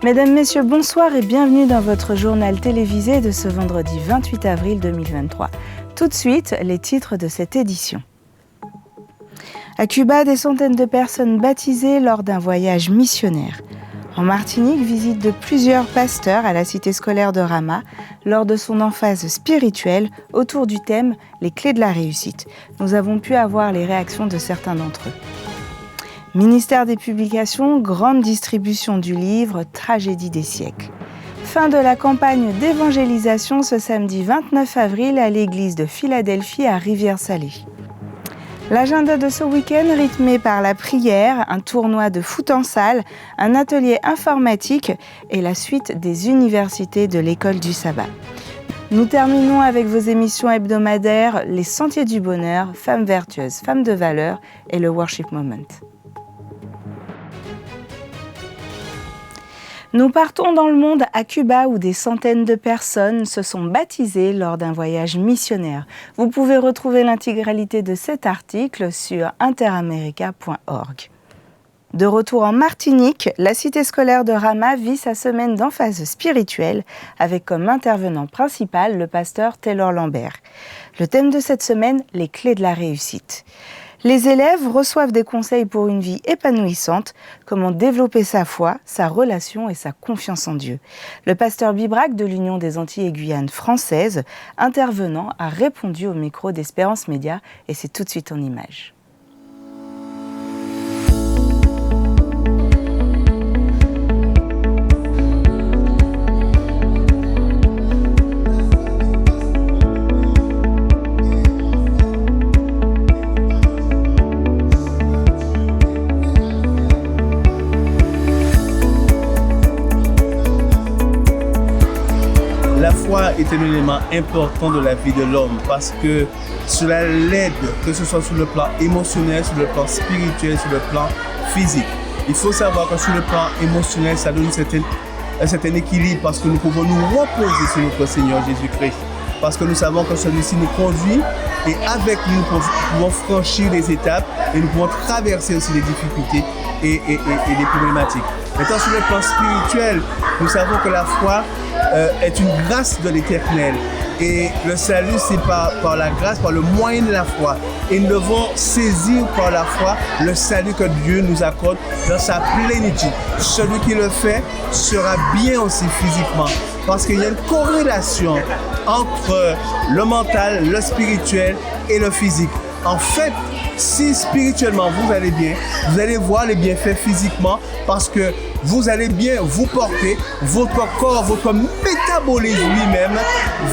Mesdames, Messieurs, bonsoir et bienvenue dans votre journal télévisé de ce vendredi 28 avril 2023. Tout de suite, les titres de cette édition. À Cuba, des centaines de personnes baptisées lors d'un voyage missionnaire. En Martinique, visite de plusieurs pasteurs à la cité scolaire de Rama lors de son emphase spirituelle autour du thème « Les clés de la réussite ». Nous avons pu avoir les réactions de certains d'entre eux. Ministère des Publications, grande distribution du livre « Tragédie des siècles ». Fin de la campagne d'évangélisation ce samedi 29 avril à l'église de Philadelphie à Rivière-Salée. L'agenda de ce week-end rythmé par la prière, un tournoi de foot en salle, un atelier informatique et la suite des universités de l'école du sabbat. Nous terminons avec vos émissions hebdomadaires, les Sentiers du Bonheur, Femmes vertueuses, Femmes de valeur et le Worship Moment. Nous partons dans le monde à Cuba où des centaines de personnes se sont baptisées lors d'un voyage missionnaire. Vous pouvez retrouver l'intégralité de cet article sur interamerica.org. De retour en Martinique, la cité scolaire de Rama vit sa semaine d'emphase spirituelle avec comme intervenant principal le pasteur Taylor Lambert. Le thème de cette semaine, les clés de la réussite. Les élèves reçoivent des conseils pour une vie épanouissante, comment développer sa foi, sa relation et sa confiance en Dieu. Le pasteur Bibrac de l'Union des Antilles et Guyanes françaises, intervenant, a répondu au micro d'Espérance Média et c'est tout de suite en images. La foi est un élément important de la vie de l'homme parce que cela l'aide, que ce soit sur le plan émotionnel, sur le plan spirituel, sur le plan physique. Il faut savoir que sur le plan émotionnel, ça donne un certain équilibre parce que nous pouvons nous reposer sur notre Seigneur Jésus-Christ. Parce que nous savons que celui-ci nous conduit et avec lui nous pouvons franchir des étapes et nous pouvons traverser aussi les difficultés et les problématiques. Maintenant, sur le plan spirituel, nous savons que la foi est une grâce de l'Éternel. Et le salut, c'est par la grâce, par le moyen de la foi. Et nous devons saisir par la foi le salut que Dieu nous accorde dans sa plénitude. Celui qui le fait sera bien aussi physiquement. Parce qu'il y a une corrélation entre le mental, le spirituel et le physique. En fait, si spirituellement vous allez bien, vous allez voir les bienfaits physiquement parce que vous allez bien vous porter, votre corps, votre métabolisme lui-même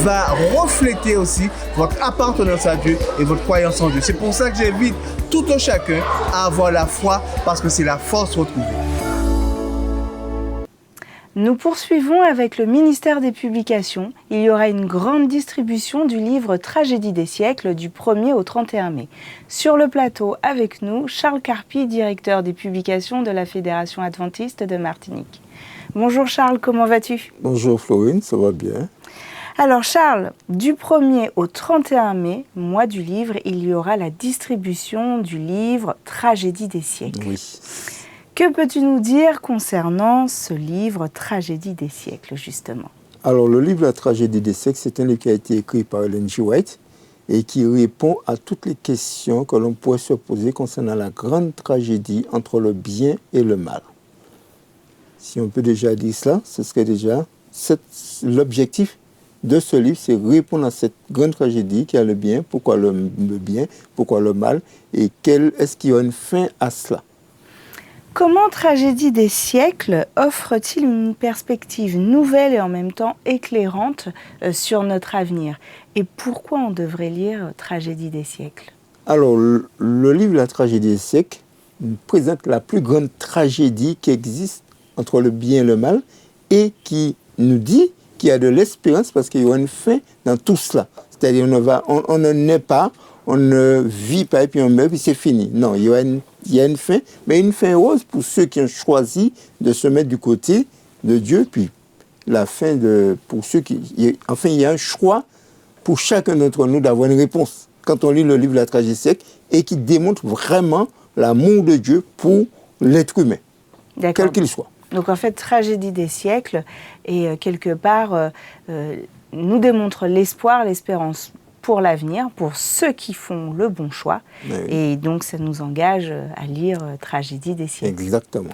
va refléter aussi votre appartenance à Dieu et votre croyance en Dieu. C'est pour ça que j'invite tout un chacun à avoir la foi parce que c'est la force retrouvée. Nous poursuivons avec le ministère des Publications. Il y aura une grande distribution du livre Tragédie des siècles du 1er au 31 mai. Sur le plateau, avec nous, Charles Carpi, directeur des publications de la Fédération adventiste de Martinique. Bonjour Charles, comment vas-tu ? Bonjour Florine, ça va bien. Alors Charles, du 1er au 31 mai, mois du livre, il y aura la distribution du livre Tragédie des siècles. Oui. Que peux-tu nous dire concernant ce livre Tragédie des siècles, justement ? Alors, le livre La tragédie des siècles, c'est un livre qui a été écrit par Ellen G. White et qui répond à toutes les questions que l'on pourrait se poser concernant la grande tragédie entre le bien et le mal. Si on peut déjà dire cela, ce serait déjà l'objectif de ce livre, c'est répondre à cette grande tragédie qui a le bien, pourquoi le bien, pourquoi le mal et est-ce qu'il y a une fin à cela. Comment Tragédie des siècles offre-t-il une perspective nouvelle et en même temps éclairante sur notre avenir ? Et pourquoi on devrait lire Tragédie des siècles ? Alors, le livre La tragédie des siècles présente la plus grande tragédie qui existe entre le bien et le mal et qui nous dit qu'il y a de l'espérance parce qu'il y aura une fin dans tout cela. C'est-à-dire on ne naît pas, on ne vit pas et puis on meurt puis c'est fini. Non, il y a une fin, mais une fin heureuse pour ceux qui ont choisi de se mettre du côté de Dieu. Puis la fin pour ceux qui... Enfin, il y a un choix pour chacun d'entre nous d'avoir une réponse. Quand on lit le livre La tragédie des siècles et qui démontre vraiment l'amour de Dieu pour l'être humain, quel qu'il soit. Donc en fait, Tragédie des siècles, et quelque part, nous démontre l'espoir, l'espérance pour l'avenir, pour ceux qui font le bon choix. Oui. Et donc, ça nous engage à lire Tragédie des siècles. Exactement.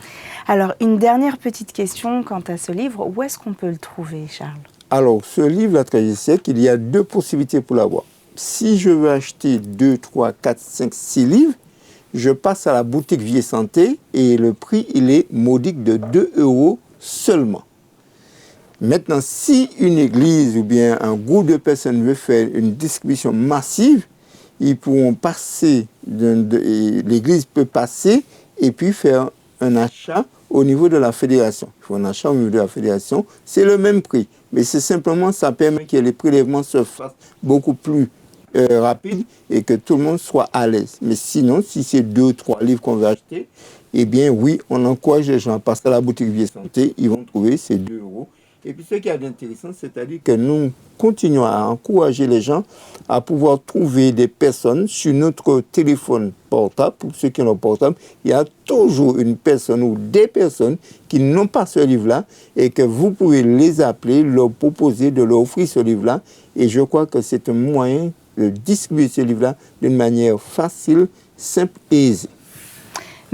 Alors, une dernière petite question quant à ce livre. Où est-ce qu'on peut le trouver, Charles ? Alors, ce livre, La Tragédie des siècles, il y a 2 possibilités pour l'avoir. Si je veux acheter 2, 3, 4, 5, 6 livres, je passe à la boutique Vie et Santé et le prix, il est modique de 2 € seulement. Maintenant, si une église ou bien un groupe de personnes veut faire une distribution massive, ils pourront passer, l'église peut passer et puis faire un achat au niveau de la fédération. Il faut un achat au niveau de la fédération, c'est le même prix. Mais c'est simplement, ça permet que les prélèvements se fassent beaucoup plus rapides et que tout le monde soit à l'aise. Mais sinon, si c'est 2 ou 3 livres qu'on veut acheter, eh bien oui, on encourage les gens à passer à la boutique Vie et Santé, ils vont trouver ces 2 €. Et puis ce qui est intéressant, c'est-à-dire que nous continuons à encourager les gens à pouvoir trouver des personnes sur notre téléphone portable. Pour ceux qui ont un portable, il y a toujours une personne ou des personnes qui n'ont pas ce livre-là et que vous pouvez les appeler, leur proposer de leur offrir ce livre-là. Et je crois que c'est un moyen de distribuer ce livre-là d'une manière facile, simple et aisée.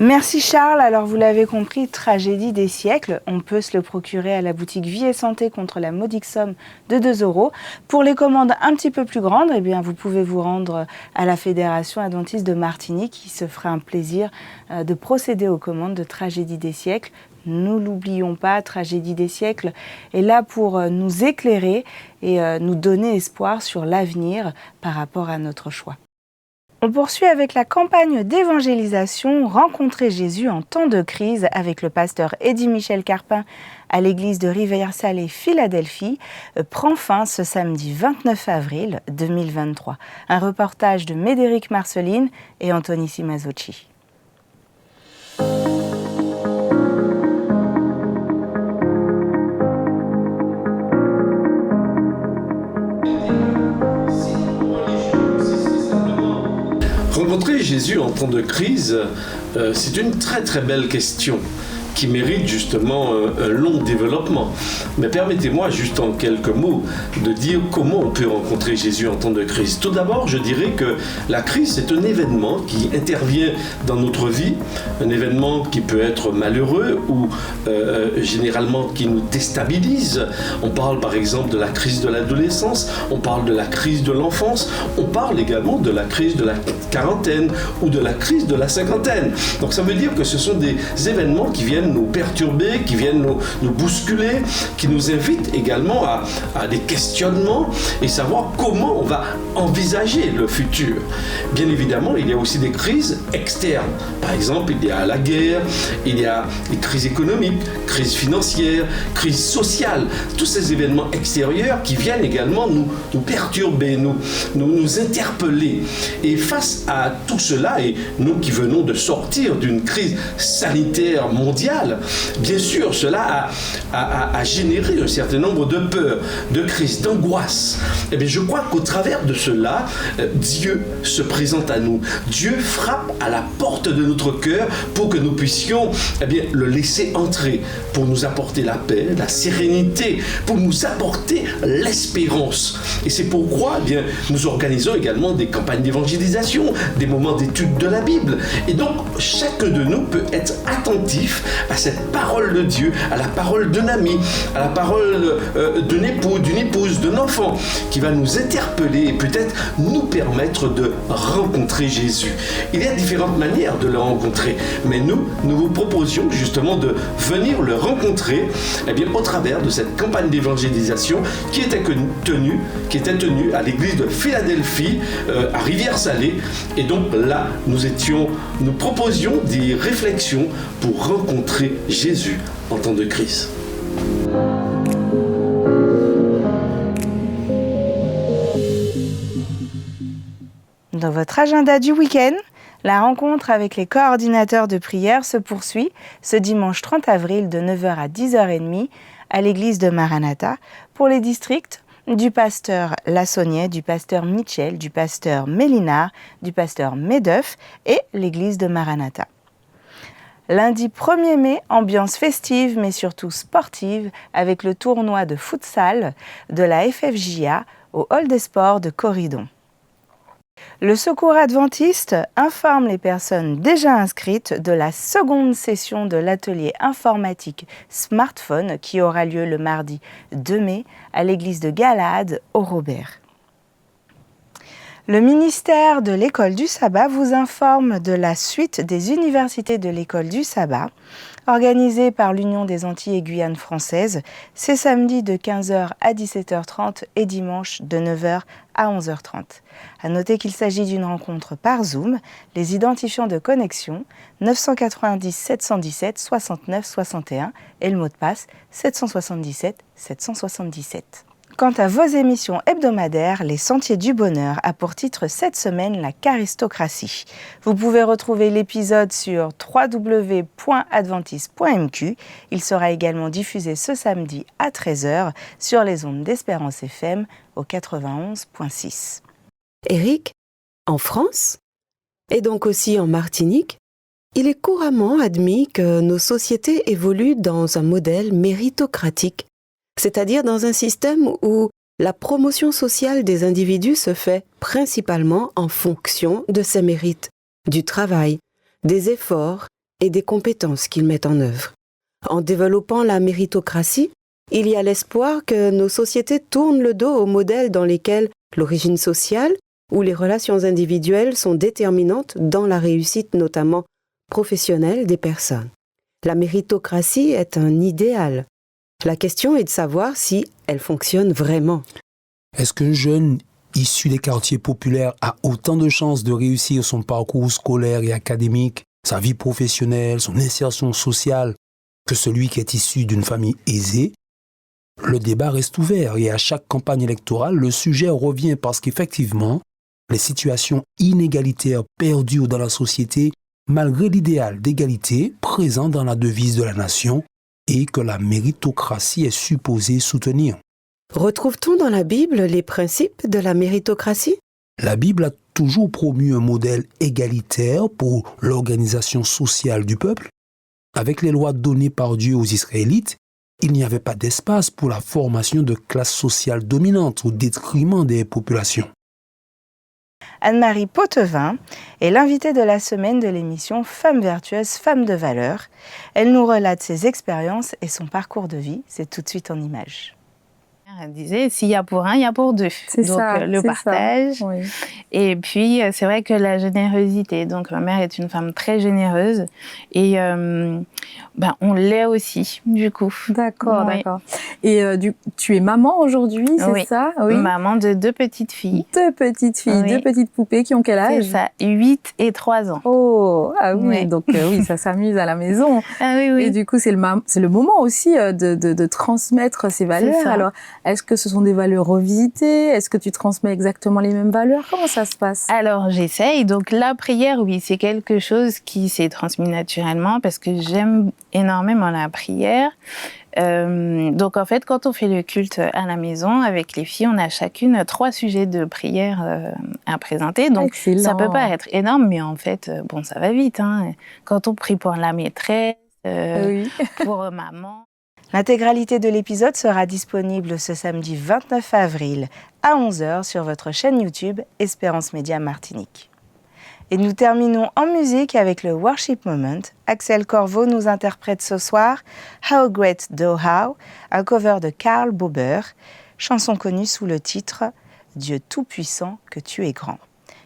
Merci Charles. Alors vous l'avez compris, Tragédie des siècles, on peut se le procurer à la boutique Vie et Santé contre la modique somme de 2 €. Pour les commandes un petit peu plus grandes, eh bien, vous pouvez vous rendre à la Fédération adventiste de Martinique qui se fera un plaisir de procéder aux commandes de Tragédie des siècles. Nous l'oublions pas, Tragédie des siècles est là pour nous éclairer et nous donner espoir sur l'avenir par rapport à notre choix. On poursuit avec la campagne d'évangélisation « Rencontrer Jésus en temps de crise » avec le pasteur Eddy-Michel Carpin à l'église de Rivière-Salée, Philadelphie, prend fin ce samedi 29 avril 2023. Un reportage de Médéric Marceline et Anthony Simazucci. Rencontrer Jésus en temps de crise, c'est une très très belle question qui mérite justement un long développement. Mais permettez-moi juste en quelques mots de dire comment on peut rencontrer Jésus en temps de crise. Tout d'abord, je dirais que la crise, c'est un événement qui intervient dans notre vie, un événement qui peut être malheureux ou généralement qui nous déstabilise. On parle par exemple de la crise de l'adolescence, on parle de la crise de l'enfance, on parle également de la crise de la quarantaine ou de la crise de la cinquantaine. Donc ça veut dire que ce sont des événements qui viennent nous perturber, qui viennent nous bousculer, qui nous invitent également à des questionnements et savoir comment on va envisager le futur. Bien évidemment, il y a aussi des crises externes. Par exemple, il y a la guerre, il y a les crises économiques, crises financières, crises sociales, tous ces événements extérieurs qui viennent également nous perturber, nous interpeller. Et face à tout cela, et nous qui venons de sortir d'une crise sanitaire mondiale, bien sûr, cela a généré un certain nombre de peurs, de crises, d'angoisses. Eh bien, je crois qu'au travers de cela, Dieu se présente à nous. Dieu frappe à la porte de notre cœur pour que nous puissions le laisser entrer, pour nous apporter la paix, la sérénité, pour nous apporter l'espérance. Et c'est pourquoi nous organisons également des campagnes d'évangélisation, des moments d'étude de la Bible. Et donc, chacun de nous peut être attentif à cette parole de Dieu, à la parole d'un ami, à la parole d'un époux, d'une épouse, d'un enfant, qui va nous interpeller et peut-être nous permettre de rencontrer Jésus. Il y a différentes manières de le rencontrer, mais nous vous proposions justement de venir le rencontrer au travers de cette campagne d'évangélisation qui était tenue à l'église de Philadelphie, à Rivière-Salée. Et donc là, nous proposions des réflexions pour rencontrer Jésus en temps de crise. Dans votre agenda du week-end, la rencontre avec les coordinateurs de prière se poursuit ce dimanche 30 avril de 9h à 10h30 à l'église de Maranatha pour les districts du pasteur Lassonnier, du pasteur Mitchell, du pasteur Mélinard, du pasteur Médeuf et l'église de Maranatha. Lundi 1er mai, ambiance festive mais surtout sportive avec le tournoi de futsal de la FFJA au Hall des Sports de Corridon. Le Secours adventiste informe les personnes déjà inscrites de la seconde session de l'atelier informatique smartphone qui aura lieu le mardi 2 mai à l'église de Galade au Robert. Le ministère de l'École du Sabbat vous informe de la suite des universités de l'École du Sabbat organisée par l'Union des Antilles et Guyane françaises. C'est samedi de 15h à 17h30 et dimanche de 9h à 11h30. À noter qu'il s'agit d'une rencontre par Zoom. Les identifiants de connexion 990 717 69 61 et le mot de passe 777 777. Quant à vos émissions hebdomadaires, Les Sentiers du Bonheur a pour titre cette semaine la Charistocratie. Vous pouvez retrouver l'épisode sur www.adventiste.mq. Il sera également diffusé ce samedi à 13h sur les ondes d'Espérance FM au 91.6. Éric, en France, et donc aussi en Martinique, il est couramment admis que nos sociétés évoluent dans un modèle méritocratique, c'est-à-dire dans un système où la promotion sociale des individus se fait principalement en fonction de ses mérites, du travail, des efforts et des compétences qu'ils mettent en œuvre. En développant la méritocratie, il y a l'espoir que nos sociétés tournent le dos aux modèles dans lesquels l'origine sociale ou les relations individuelles sont déterminantes dans la réussite notamment professionnelle des personnes. La méritocratie est un idéal. La question est de savoir si elle fonctionne vraiment. Est-ce qu'un jeune issu des quartiers populaires a autant de chances de réussir son parcours scolaire et académique, sa vie professionnelle, son insertion sociale, que celui qui est issu d'une famille aisée? Le débat reste ouvert et à chaque campagne électorale, le sujet revient parce qu'effectivement, les situations inégalitaires perdurent dans la société malgré l'idéal d'égalité présent dans la devise de la nation et que la méritocratie est supposée soutenir. Retrouve-t-on dans la Bible les principes de la méritocratie? La Bible a toujours promu un modèle égalitaire pour l'organisation sociale du peuple. Avec les lois données par Dieu aux Israélites, il n'y avait pas d'espace pour la formation de classes sociales dominantes au détriment des populations. Anne-Marie Pottevin est l'invitée de la semaine de l'émission Femmes vertueuses, femmes de valeur. Elle nous relate ses expériences et son parcours de vie. C'est tout de suite en images. Elle disait, s'il y a pour un, il y a pour deux. C'est donc ça, le partage. Oui. Et puis, c'est vrai que la générosité. Donc, ma mère est une femme très généreuse. Et on l'est aussi, du coup. D'accord, Oui. d'accord. Et tu es maman aujourd'hui, c'est Oui. ça? Oui. Maman de 2 petites filles. 2 petites filles, Oui. 2 petites poupées qui ont quel âge? C'est ça, 8 et 3 ans. Oh, ah oui, Oui. donc oui, ça s'amuse à la maison. Ah oui, oui. Et du coup, c'est le moment aussi de transmettre ces valeurs. ça. Alors, est-ce que ce sont des valeurs revisitées? Est-ce que tu transmets exactement les mêmes valeurs? Comment ça se passe? Alors, j'essaye. Donc, la prière, oui, c'est quelque chose qui s'est transmis naturellement parce que j'aime énormément la prière. Donc, en fait, quand on fait le culte à la maison avec les filles, on a chacune 3 sujets de prière à présenter. Donc, Excellent. ça peut paraître énorme, mais en fait, ça va vite. Hein. Quand on prie pour la maîtresse, Oui. pour maman. L'intégralité de l'épisode sera disponible ce samedi 29 avril à 11h sur votre chaîne YouTube Espérance Média Martinique. Et nous terminons en musique avec le Worship Moment. Axel Corveau nous interprète ce soir How Great Thou Art, un cover de Karl Bober, chanson connue sous le titre Dieu Tout-Puissant, que tu es grand.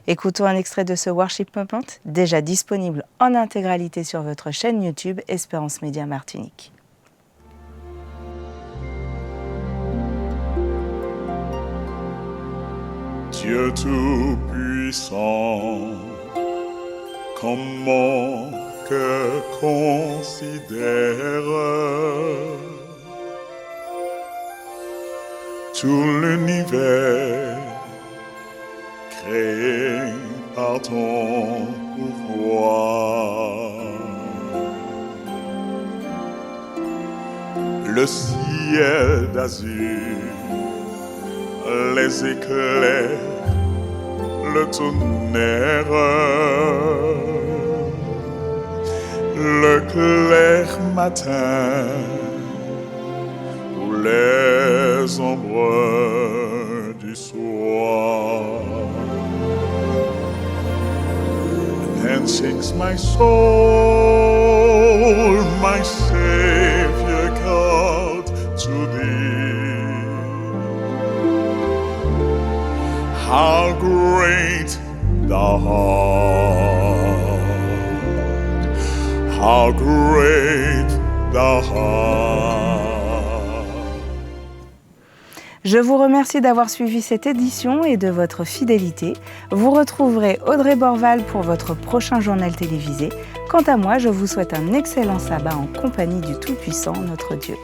Écoutons un extrait de ce Worship Moment, déjà disponible en intégralité sur votre chaîne YouTube Espérance Média Martinique. Dieu Tout-Puissant, comment que considère tout l'univers créé par ton pouvoir. Le ciel d'azur, les éclairs, le tonnerre, le clair matin ou les ombres du soir. And sings my soul, my Savior called to thee. How great thou art, how great thou art. Je vous remercie d'avoir suivi cette édition et de votre fidélité. Vous retrouverez Audrey Borval pour votre prochain journal télévisé. Quant à moi, je vous souhaite un excellent sabbat en compagnie du Tout-Puissant, notre Dieu.